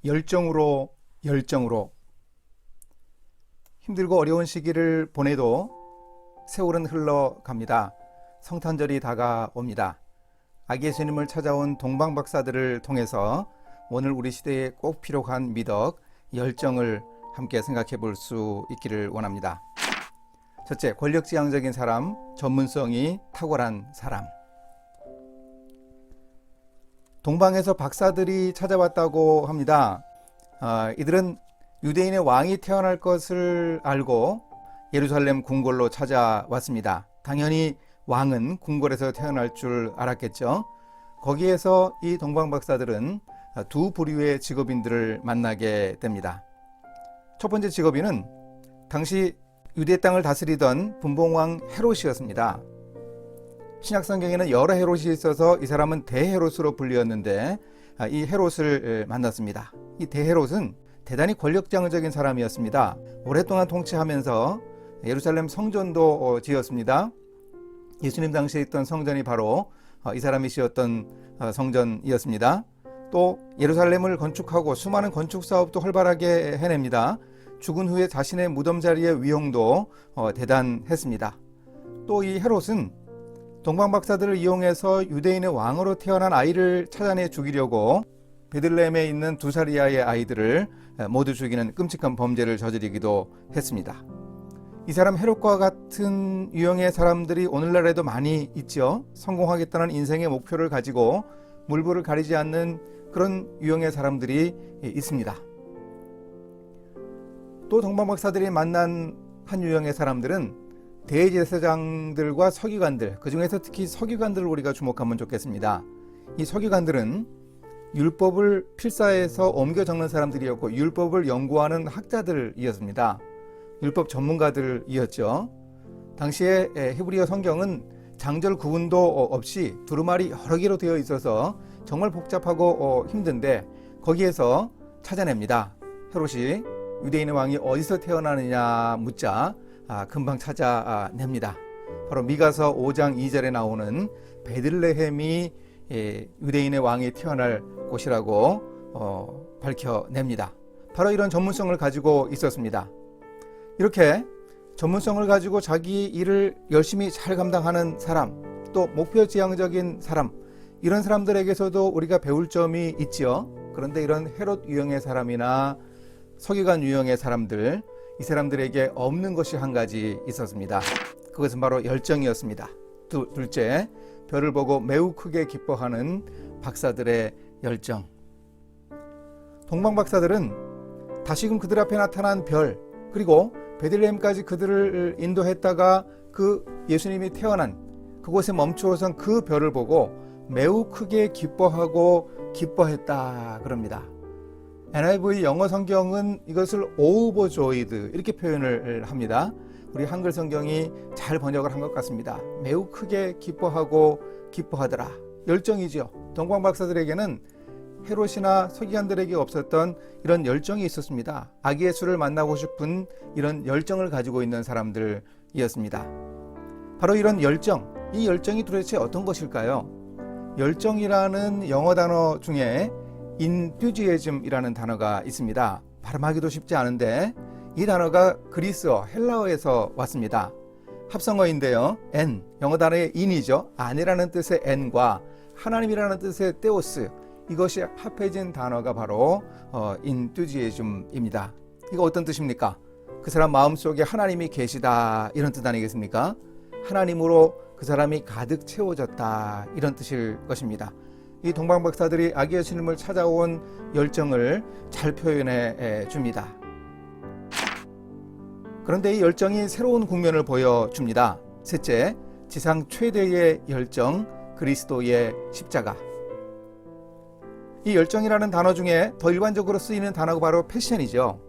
열정으로 힘들고 어려운 시기를 보내도 세월은 흘러갑니다. 성탄절이 다가옵니다. 아기 예수님을 찾아온 동방박사들을 통해서 오늘 우리 시대에 꼭 필요한 미덕, 열정을 함께 생각해 볼 수 있기를 원합니다. 첫째, 권력지향적인 사람, 전문성이 탁월한 사람. 동방에서 박사들이 찾아왔다고 합니다. 이들은 유대인의 왕이 태어날 것을 알고 예루살렘 궁궐로 찾아왔습니다. 당연히 왕은 궁궐에서 태어날 줄 알았겠죠. 거기에서 이 동방박사들은 두 부류의 직업인들을 만나게 됩니다. 첫 번째 직업인은 당시 유대 땅을 다스리던 분봉왕 헤롯이었습니다. 신약성경에는 여러 헤롯이 있어서 이 사람은 대헤롯으로 불리었는데 이 헤롯을 만났습니다. 이 대헤롯은 대단히 권력장적인 사람이었습니다. 오랫동안 통치하면서 예루살렘 성전도 지었습니다. 예수님 당시에 있던 성전이 바로 이 사람이 지었던 성전이었습니다. 또 예루살렘을 건축하고 수많은 건축 사업도 활발하게 해냅니다. 죽은 후에 자신의 무덤 자리의 위용도 대단했습니다. 또 이 헤롯은 동방박사들을 이용해서 유대인의 왕으로 태어난 아이를 찾아내 죽이려고 베들레헴에 있는 두 살 이하의 아이들을 모두 죽이는 끔찍한 범죄를 저지르기도 했습니다. 이 사람 헤롯과 같은 유형의 사람들이 오늘날에도 많이 있죠. 성공하겠다는 인생의 목표를 가지고 물불을 가리지 않는 그런 유형의 사람들이 있습니다. 또 동방박사들이 만난 한 유형의 사람들은 대제사장들과 서기관들, 그 중에서 특히 서기관들을 우리가 주목하면 좋겠습니다. 이 서기관들은 율법을 필사해서 옮겨 적는 사람들이었고 율법을 연구하는 학자들이었습니다. 율법 전문가들이었죠. 당시에 히브리어 성경은 장절 구분도 없이 두루마리 여러 개로 되어 있어서 정말 복잡하고 힘든데 거기에서 찾아냅니다. 헤롯이 유대인의 왕이 어디서 태어나느냐 묻자 금방 찾아냅니다. 바로 미가서 5장 2절에 나오는 베들레헴이 유대인의 왕이 태어날 곳이라고 밝혀냅니다. 바로 이런 전문성을 가지고 있었습니다. 이렇게 전문성을 가지고 자기 일을 열심히 잘 감당하는 사람, 또 목표지향적인 사람, 이런 사람들에게서도 우리가 배울 점이 있지요. 그런데 이런 헤롯 유형의 사람이나 서기관 유형의 사람들, 이 사람들에게 없는 것이 한 가지 있었습니다. 그것은 바로 열정이었습니다. 둘째, 별을 보고 매우 크게 기뻐하는 박사들의 열정. 동방박사들은 다시금 그들 앞에 나타난 별, 그리고 베들레헴까지 그들을 인도했다가 그 예수님이 태어난 그곳에 멈추어선 그 별을 보고 매우 크게 기뻐했다 그럽니다. NIV 영어 성경은 이것을 overjoyed 이렇게 표현을 합니다. 우리 한글 성경이 잘 번역을 한 것 같습니다. 매우 크게 기뻐하더라. 열정이죠. 동방박사들에게는 헤롯이나 서기관들에게 없었던 이런 열정이 있었습니다. 아기 예수를 만나고 싶은 이런 열정을 가지고 있는 사람들이었습니다. 바로 이런 열정, 이 열정이 도대체 어떤 것일까요? 열정이라는 영어 단어 중에 enthusiasm이라는 단어가 있습니다. 발음하기도 쉽지 않은데 이 단어가 그리스어, 헬라어에서 왔습니다. 합성어인데요. N, 영어 단어의 in이죠. 아내라는 뜻의 N과 하나님이라는 뜻의 theos, 이것이 합해진 단어가 바로 enthusiasm입니다. 이거 어떤 뜻입니까? 그 사람 마음속에 하나님이 계시다 이런 뜻 아니겠습니까? 하나님으로 그 사람이 가득 채워졌다 이런 뜻일 것입니다. 이 동방박사들이 아기 예수님을 찾아온 열정을 잘 표현해 줍니다. 그런데 이 열정이 새로운 국면을 보여줍니다. 셋째, 지상 최대의 열정, 그리스도의 십자가. 이 열정이라는 단어 중에 더 일반적으로 쓰이는 단어가 바로 패션이죠.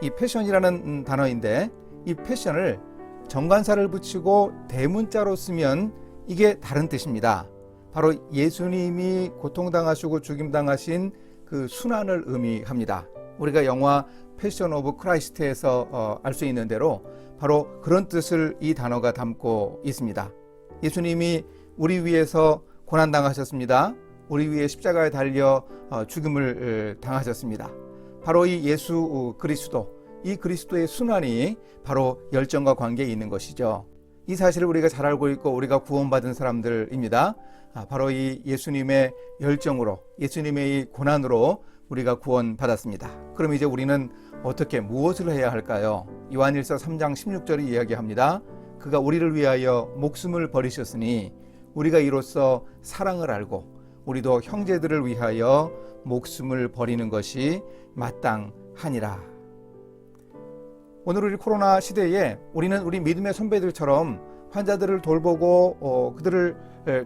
이 패션이라는 단어인데 이 패션을 정관사를 붙이고 대문자로 쓰면 이게 다른 뜻입니다. 바로 예수님이 고통당하시고 죽임당하신 그 순환을 의미합니다. 우리가 영화 패션 오브 크라이스트에서 알 수 있는 대로 바로 그런 뜻을 이 단어가 담고 있습니다. 예수님이 우리 위해서 고난당하셨습니다. 우리 위해 십자가에 달려 죽음을 당하셨습니다. 바로 이 예수 그리스도, 이 그리스도의 순환이 바로 열정과 관계에 있는 것이죠. 이 사실을 우리가 잘 알고 있고 우리가 구원받은 사람들입니다. 바로 이 예수님의 열정으로, 예수님의 이 고난으로 우리가 구원받았습니다. 그럼 이제 우리는 어떻게 무엇을 해야 할까요? 요한일서 3장 16절이 이야기합니다. 그가 우리를 위하여 목숨을 버리셨으니 우리가 이로써 사랑을 알고 우리도 형제들을 위하여 목숨을 버리는 것이 마땅하니라. 오늘 우리 코로나 시대에 우리는 우리 믿음의 선배들처럼 환자들을 돌보고 그들을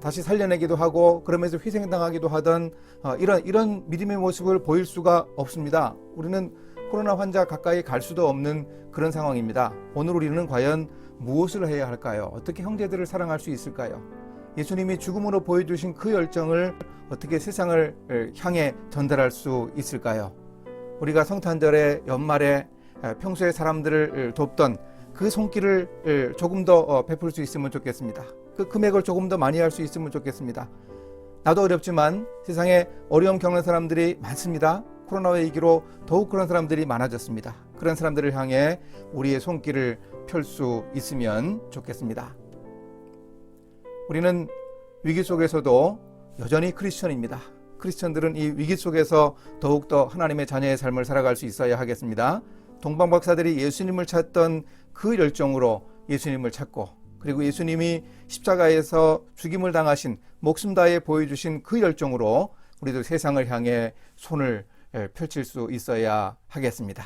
다시 살려내기도 하고 그러면서 희생당하기도 하던 이런 믿음의 모습을 보일 수가 없습니다. 우리는 코로나 환자 가까이 갈 수도 없는 그런 상황입니다. 오늘 우리는 과연 무엇을 해야 할까요? 어떻게 형제들을 사랑할 수 있을까요? 예수님이 죽음으로 보여주신 그 열정을 어떻게 세상을 향해 전달할 수 있을까요? 우리가 성탄절에 연말에 평소에 사람들을 돕던 그 손길을 조금 더 베풀 수 있으면 좋겠습니다. 그 금액을 조금 더 많이 할 수 있으면 좋겠습니다. 나도 어렵지만 세상에 어려움 겪는 사람들이 많습니다. 코로나 위기로 더욱 그런 사람들이 많아졌습니다. 그런 사람들을 향해 우리의 손길을 펼 수 있으면 좋겠습니다. 우리는 위기 속에서도 여전히 크리스천입니다. 크리스천들은 이 위기 속에서 더욱더 하나님의 자녀의 삶을 살아갈 수 있어야 하겠습니다. 동방박사들이 예수님을 찾던 그 열정으로 예수님을 찾고, 그리고 예수님이 십자가에서 죽임을 당하신, 목숨 다해 보여주신 그 열정으로 우리도 세상을 향해 손을 펼칠 수 있어야 하겠습니다.